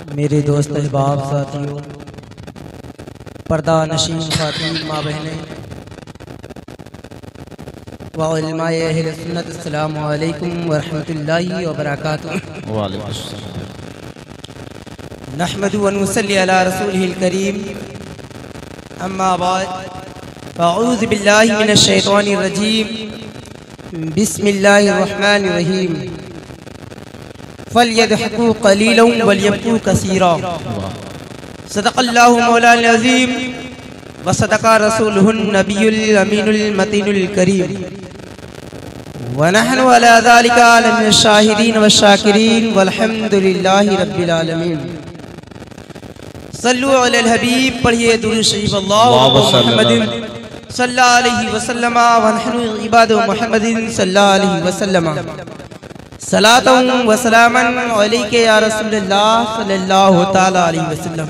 मेरे दोस्त अहबाब साथियों, पर्दा नशीन खातीन माँ बहनें व उलमाए अहले सुन्नत, अस्सलामु अलैकुम व रहमतुल्लाहि व बरकातुहू। नहमदु व नुसल्ली अला रसूलिहिल करीम, अम्मा बाद, अऊज़ु बिल्लाहि मिनश शैतानिर रजीम, बिस्मिल्लाहिर रहमानिर रहीम। फलयदहकू कलीलन वलयबकू कसीरा। सदक़ल्लाहु मौलाना अज़ीम व सदक़ा रसूलुहुन नबियुल अमीनुल मतीनुल करीम व नहनु अला ज़ालिका मिनश शाहिदीन व शाकिरीन वल्हम्दुलिल्लाहि रब्बिल आलमीन। सल्लु अलल हबीब, पढ़िए दुरूद शरीफ। अल्लाहुम्मा मुहम्मदिन सल्लल्लाहु अलैहि वसल्लम व नहनु इबादु मुहम्मदिन सल्लल्लाहु अलैहि वसल्लम। सलातन व सलामन अलैका या रसूलल्लाह सल्लल्लाहु तआला अलैहि वसल्लम।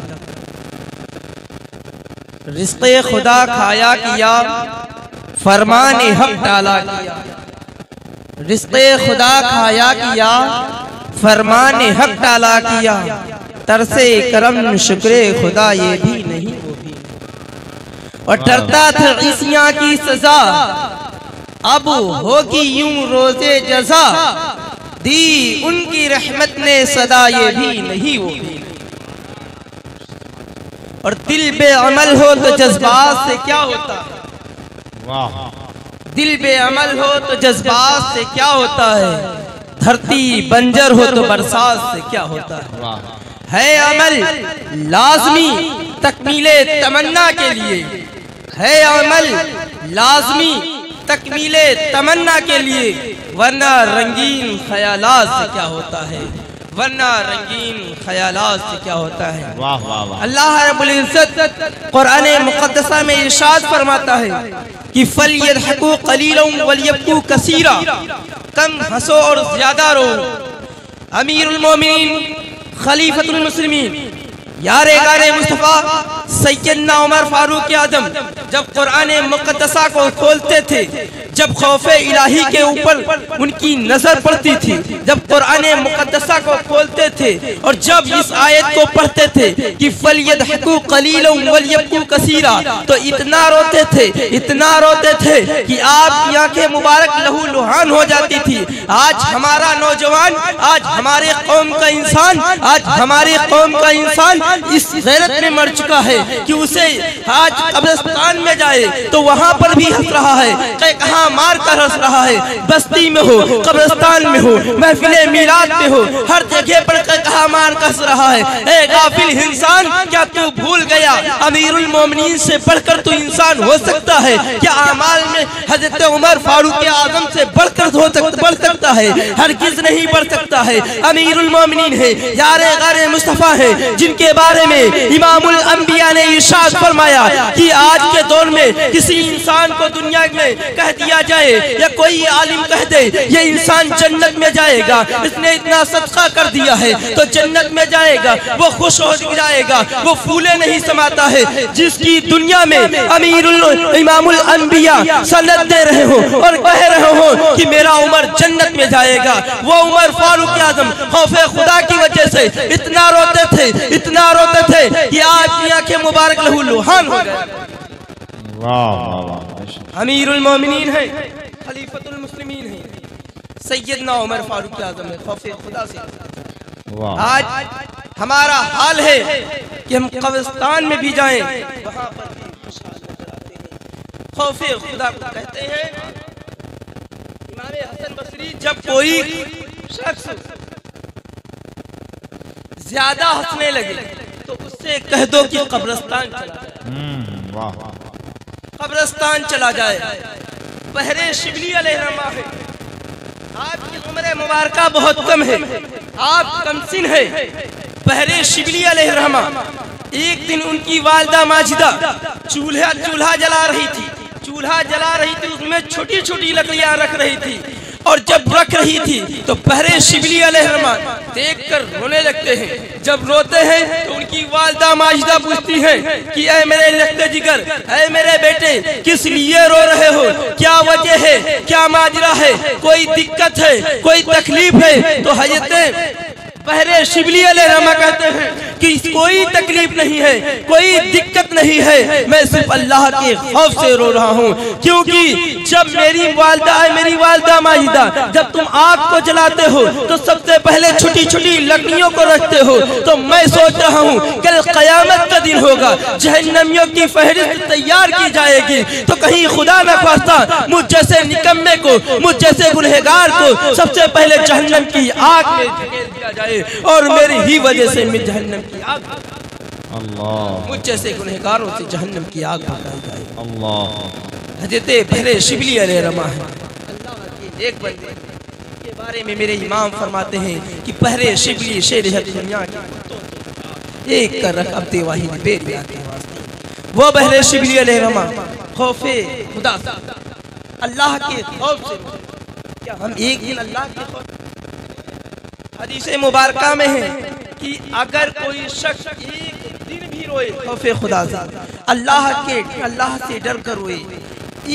रिज़्क़े खुदा खाया किया, फरमान हक टाला किया। रिज़्क़े खुदा खाया किया, फरमान हक टाला किया। तरसे करम शुक्रे खुदा ये भी नहीं वो भी। और डरता था ईसियां की सजा, अब होगी यूं रोज़े जज़ा। दी उनकी रहमत ने सदा ये भी नहीं वो भी। और दिल बेअमल हो तो जज्बात से क्या होता है। वाह। दिल बेअमल हो तो जज्बात से क्या होता है। धरती बंजर हो तो बरसात से क्या होता है। वाह। है अमल लाजमी तकमीले तमन्ना के लिए, है अमल लाजमी तकमीले तमन्ना के लिए। वरना रंगीन ख्यालात से क्या होता है, वरना रंगीन ख्यालात से क्या होता है। वाह वाह वाह। अल्लाह रब्बुल इज्जत कुरान मुक़द्दसा में इरशाद फरमाता है कि फलयदहकू कलीलन वलयबकू कसीरा। कम हंसो और ज्यादा रो। अमीरुल मोमिनीन खलीफतुल मुस्लिमीन यारे गारे मुस्तफ़ा सैयदना उमर फारूक आज़म जब कुरान मुक़द्दसा को खोलते थे, जब खौफे इलाही के ऊपर उनकी नजर पड़ती थी, जब कुरान मुक़द्दसा को खोलते थे और जब इस आयत को पढ़ते थे कि फलयदहकू कलीलन वलयबकू कसीरा, तो इतना रोते थे, इतना रोते थे कि आपकी आंखें मुबारक लहू लुहान हो जाती थी। आज हमारा नौजवान, आज हमारे कौम का इंसान, आज हमारे कौम का इंसान इस गैरत में मर चुका है कि उसे आज कब्रिस्तान में जाए तो वहां पर भी हंस रहा है। कहाँ मार कर हंस रहा है। बस्ती में हो, कब्रिस्तान में हो, महफिले मिलाद में हो, हर जगह पर कहाँ मार कर हंस रहा है। ए गाफिल इंसान, क्या तू भूल गया अमीरुल मोमिनीन से बढ़कर तू इंसान हो सकता है? क्या अमाल में हजरत उमर फारूक आज़म से बढ़कर बढ़ सकता है? हरगिज़ नहीं बढ़ सकता है। अमीरुल मोमिनीन है, यारे गारे मुस्तफ़ा है, जिनके बारे में इमामुल अंबिया ने इरशाद फरमाया कि आज के दौर में किसी इंसान को दुनिया में कह दिया जाए या कोई आलिम कह दे ये इंसान जन्नत में जाएगा, इसने इतना सदका कर दिया है तो जन्नत में जाएगा, वो खुश हो जाएगा, वो फूले नहीं समाता है। जिसकी दुनिया में अमीरुल इमामुल अंबिया सनद दे रहे हो और कह रहे हो कि मेरा उमर जन्नत में जाएगा, वो उमर फारूक आज़म खौफे खुदा की वजह से इतना रोते थे, इतना रोते थे कि आपकी आंखें मुबारक लहू लुहान हो गए। अमीरुल मोमिनीन है, खलीफतुल मुस्लिमीन है, सैयदना उमर फारूक आज़म है, खौफे खुदा से। आज हमारा हाल है कि हम कब्रिस्तान में भी जाएं, वहां पर भी खुशहाल नजर आते हैं। खौफे खुदा को कहते हैं। इमाम हसन बसरी जब कोई शख्स ज्यादा हंसने लगे तो उससे कह दो कि कब्रिस्तान चला जाए, कब्रिस्तान चला जाए। बहरे शिबली अलैहिर्रहमा है, आपकी उम्र मुबारका बहुत कम है, आप कमसिन है। बहरे शिबली अलैहिर्रहमा, एक दिन उनकी वालिदा माजिदा चूल्हा जला रही थी, उसमें छोटी छोटी लकड़ियां रख रही थी। और जब रख रही थी तो बहरे शिबली अलैहिर्रहमान देखकर रोने लगते हैं। जब रोते हैं तो उनकी वालिदा माजिदा पूछती हैं कि ऐ मेरे लख्ते जिगर, ऐ मेरे बेटे, किस लिए रो रहे हो? क्या वजह है, क्या माजरा है, कोई दिक्कत है, कोई तकलीफ है? तो हजरत बहरे शिबली अलैहिर्रहमान कहते हैं कि कोई तकलीफ नहीं है, कोई दिक्कत नहीं है, मैं सिर्फ अल्लाह के खौफ से रो रहा हूँ। क्योंकि जब मेरी वालिदा माजिदा, जब तुम आग को जलाते हो तो सबसे पहले छोटी छोटी लकड़ियों को रखते हो। तो मैं सोच रहा हूँ कल क़यामत का दिन होगा, जहन्नमियों की फहरिस्त तैयार की जाएगी, तो कहीं खुदा न खास्ता मुझ जैसे निकम्मे को, मुझ जैसे गुनहगार को सबसे पहले जहन्नम की आग में धकेल दिया जाए और मेरी ही वजह से मैं जहन्नम की आग, अल्लाह, मुझ जैसे गुनहगारों से जहन्नम की आग भड़काई जाए। अल्लाह। हज़रत बहरे शिबली अलैहिर्रहमा है एक बंदे के बारे में मेरे इमाम फरमाते हैं कि बहरे शिबली शेर है दुनिया की एक कर रख अब वाहिद बेरिया के वास्ते। वो बहरे शिबली अलैहिर्रहमा खौफे खुदा अल्लाह के खौफ से, क्या हम एक दिन अल्लाह के खौफ, हदीस मुबारका में है कि अगर कोई शख्स एक दिन भी रोए खौफे खुदा से, अल्लाह से डर कर रोए,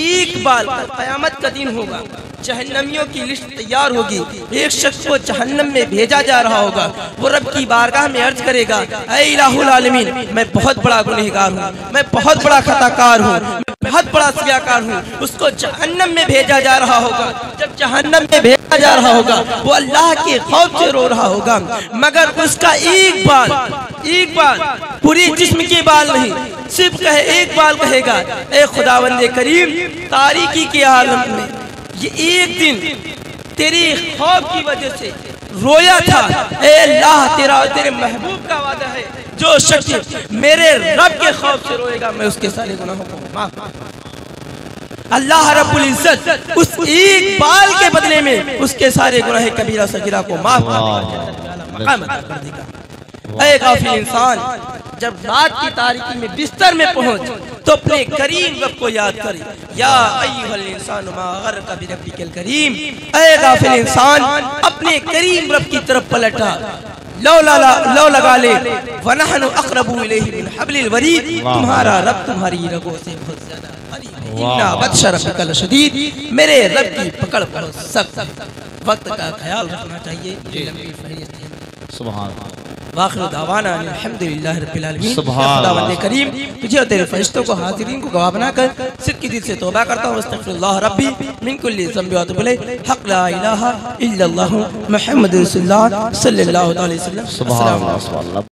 एक बार क़यामत का दिन होगा, जहन्नमियों की लिस्ट तैयार होगी, एक शख्स को जहन्नम में भेजा जा रहा होगा, वो रब की बारगाह में अर्ज करेगा, ऐ इलाहुल आलमीन, मैं बहुत बड़ा गुनहगार हूँ, मैं बहुत बड़ा खताकार हूँ, मैं बहुत बड़ा सियाकार हूँ। उसको जहन्नम में भेजा जा रहा होगा। जब जहन्नम में भेजा जा रहा होगा वो अल्लाह के खौफ से रो रहा होगा, मगर उसका एक बाल पूरी जिस्म के बाल नहीं, सिर्फ एक बाल कहेगा, ए खुदावंदे करीम, तारीकी के आलम में ये एक दिन तेरी खौफ की वजह से रोया था। ए अल्लाह, तेरे महबूब का वादा है, जो शख्स मेरे रब के खौफ से रोएगा मैं उसके सारे गुनाहों को माफ। अल्लाह रब्बुल इज्जत उस एक बाल के बदले में उसके सारे गुनाह कबीरा सगीरा को माफ कर देगा। ऐ गाफिल इंसान, जब रात की तारीकी में बिस्तर में पहुंच तो अपने करीम रब को याद कर, या अय्युहल इंसानु मा गर्रका बिरब्बिकल करीम। ऐ गाफिल इंसान, अपने करीम रब की तरफ पलटा, लो लगा ले, वनहनु अक़रबु इलैहि मिन हब्लिल वरीद, तुम्हारा रब तुम्हारी रगों से बहुत ज्यादा करीब है। इन्ना बत्श रब्बिका लशदीद, मेरे रब की पकड़ पर सख्त। वक्त का ख्याल रखना चाहिए। सुभान अल्लाह। वाखिर दावाना अल्हम्दुलिल्लाह रब्बिल आलमीन। खुदावंद करीम, तुझे और तेरे फरिश्तों को हाज़िरीन को गवाह बनाकर सिद्क़ दिल से तौबा करता हूँ। अस्तग़फिरुल्लाह रब्बी मिन कुल्लि ज़ंबि व अतूबु इलैहि, हक़ ला इलाहा इल्लल्लाहु मुहम्मदुर रसूलुल्लाह सल्लल्लाहु अलैहि वसल्लम।